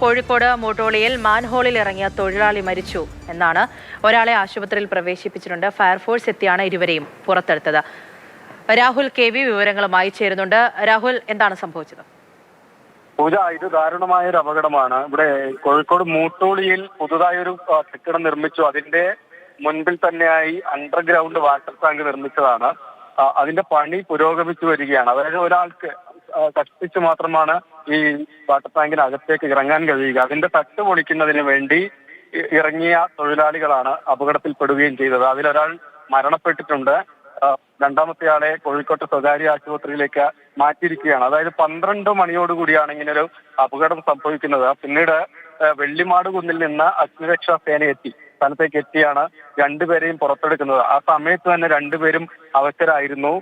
കോഴിക്കോട് മൂട്ടോളിയിൽ മാൻഹോളിൽ ഇറങ്ങിയ തൊഴിലാളി മരിച്ചു എന്നാണ്. ഒരാളെ ആശുപത്രിയിൽ പ്രവേശിപ്പിച്ചിട്ടുണ്ട്. ഫയർഫോഴ്സ് എത്തിയാണ് ഇരുവരെയും പുറത്തെടുത്തത്. രാഹുൽ KV വിവരങ്ങളുമായി ചേരുന്നുണ്ട്. രാഹുൽ, എന്താണ് സംഭവിച്ചത്? പൂജ, ഇത് ദാരുണമായ ഒരു അപകടമാണ്. ഇവിടെ കോഴിക്കോട് മൂട്ടോളിയിൽ പുതുതായൊരു കെട്ടിടം നിർമ്മിച്ചു. അതിന്റെ മുൻപിൽ തന്നെയായി അണ്ടർഗ്രൗണ്ട് വാട്ടർ ടാങ്ക് നിർമ്മിച്ചതാണ്. അതിന്റെ പണി പുരോഗമിച്ചു വരികയാണ്. അതായത് ഒരാൾക്ക് കഷ്ടിച്ച് മാത്രമാണ് ഈ വാട്ടർ ടാങ്കിന് അകത്തേക്ക് ഇറങ്ങാൻ കഴിയുക. അതിന്റെ തട്ട് പൊളിക്കുന്നതിന് വേണ്ടി ഇറങ്ങിയ തൊഴിലാളികളാണ് അപകടത്തിൽപ്പെടുകയും ചെയ്തത്. അതിലൊരാൾ മരണപ്പെട്ടിട്ടുണ്ട്. രണ്ടാമത്തെ ആളെ കോഴിക്കോട്ട് സ്വകാര്യ ആശുപത്രിയിലേക്ക് മാറ്റിയിരിക്കുകയാണ്. അതായത് 12 മണിയോടുകൂടിയാണ് ഇങ്ങനൊരു അപകടം സംഭവിക്കുന്നത്. പിന്നീട് വെള്ളിമാട് കുന്നിൽ നിന്ന് അഗ്നിരക്ഷാ സേന എത്തി സ്ഥലത്തേക്ക് എത്തിയാണ് രണ്ടുപേരെയും പുറത്തെടുക്കുന്നത്. ആ സമയത്ത് തന്നെ രണ്ടുപേരും അവശരായിരുന്നു.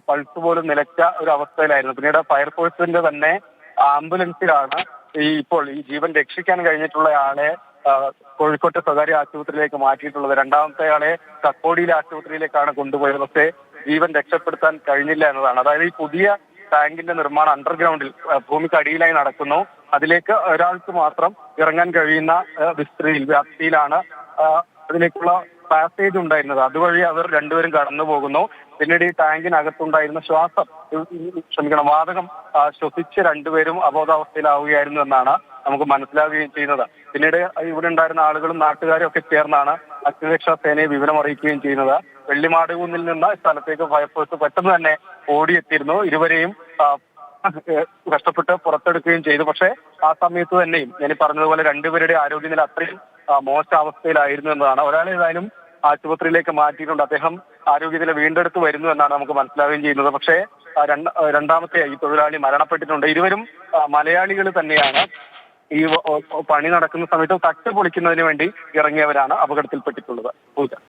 പൾസ് പോലും നിലച്ച ഒരു അവസ്ഥയിലായിരുന്നു. പിന്നീട് ഫയർഫോഴ്സിന്റെ തന്നെ ആംബുലൻസിലാണ് ഇപ്പോൾ ഈ ജീവൻ രക്ഷിക്കാൻ കഴിഞ്ഞിട്ടുള്ള ആളെ കോഴിക്കോട്ടെ സ്വകാര്യ ആശുപത്രിയിലേക്ക് മാറ്റിയിട്ടുള്ളത്. രണ്ടാമത്തെ ആളെ കക്കോടിയിലെ ആശുപത്രിയിലേക്കാണ് കൊണ്ടുപോയത്. പക്ഷേ ജീവൻ രക്ഷപ്പെടുത്താൻ കഴിഞ്ഞില്ല എന്നതാണ്. അതായത് ഈ പുതിയ ടാങ്കിന്റെ നിർമ്മാണം അണ്ടർഗ്രൗണ്ടിൽ ഭൂമിക്കടിയിലായി നടക്കുന്നു. അതിലേക്ക് ഒരാൾക്ക് മാത്രം ഇറങ്ങാൻ കഴിയുന്ന വ്യാപ്തിയിലാണ് അതിലേക്കുള്ള പാസേജ് ഉണ്ടായിരുന്നത്. അതുവഴി അവർ രണ്ടുപേരും കടന്നു പോകുന്നു. പിന്നീട് ഈ ടാങ്കിനകത്തുണ്ടായിരുന്ന വാതകം ശ്വസിച്ച് രണ്ടുപേരും അബോധാവസ്ഥയിലാവുകയായിരുന്നു എന്നാണ് നമുക്ക് മനസ്സിലാവുകയും ചെയ്യുന്നത്. പിന്നീട് ഇവിടെ ഉണ്ടായിരുന്ന ആളുകളും നാട്ടുകാരും ഒക്കെ ചേർന്നാണ് അഗ്നിരക്ഷാ സേനയെ വിവരം അറിയിക്കുകയും ചെയ്യുന്നത്. വെള്ളിമാട് കുന്നിൽ നിന്ന് സ്ഥലത്തേക്ക് ഫയർഫോഴ്സ് പെട്ടെന്ന് തന്നെ ഓടിയെത്തിയിരുന്നു. ഇരുവരെയും കഷ്ടപ്പെട്ട് പുറത്തെടുക്കുകയും ചെയ്തു. പക്ഷേ ആ സമയത്ത് തന്നെയും ഞാൻ പറഞ്ഞതുപോലെ രണ്ടുപേരുടെ ആരോഗ്യനില അത്രയും മോശാവസ്ഥയിലായിരുന്നു എന്നതാണ്. ഒരാളെ ഏതായാലും ആശുപത്രിയിലേക്ക് മാറ്റിയിട്ടുണ്ട്. അദ്ദേഹം ആരോഗ്യനില വീണ്ടെടുത്ത് വരുന്നു എന്നാണ് നമുക്ക് മനസ്സിലാവുകയും ചെയ്യുന്നത്. പക്ഷേ രണ്ടാമത്തെ ഈ തൊഴിലാളി മരണപ്പെട്ടിട്ടുണ്ട്. ഇരുവരും മലയാളികൾ തന്നെയാണ്. ഈ പണി നടക്കുന്ന സമയത്ത് തട്ട് പൊളിക്കുന്നതിന് വേണ്ടി ഇറങ്ങിയവരാണ് അപകടത്തിൽപ്പെട്ടിട്ടുള്ളത്. പൂജ.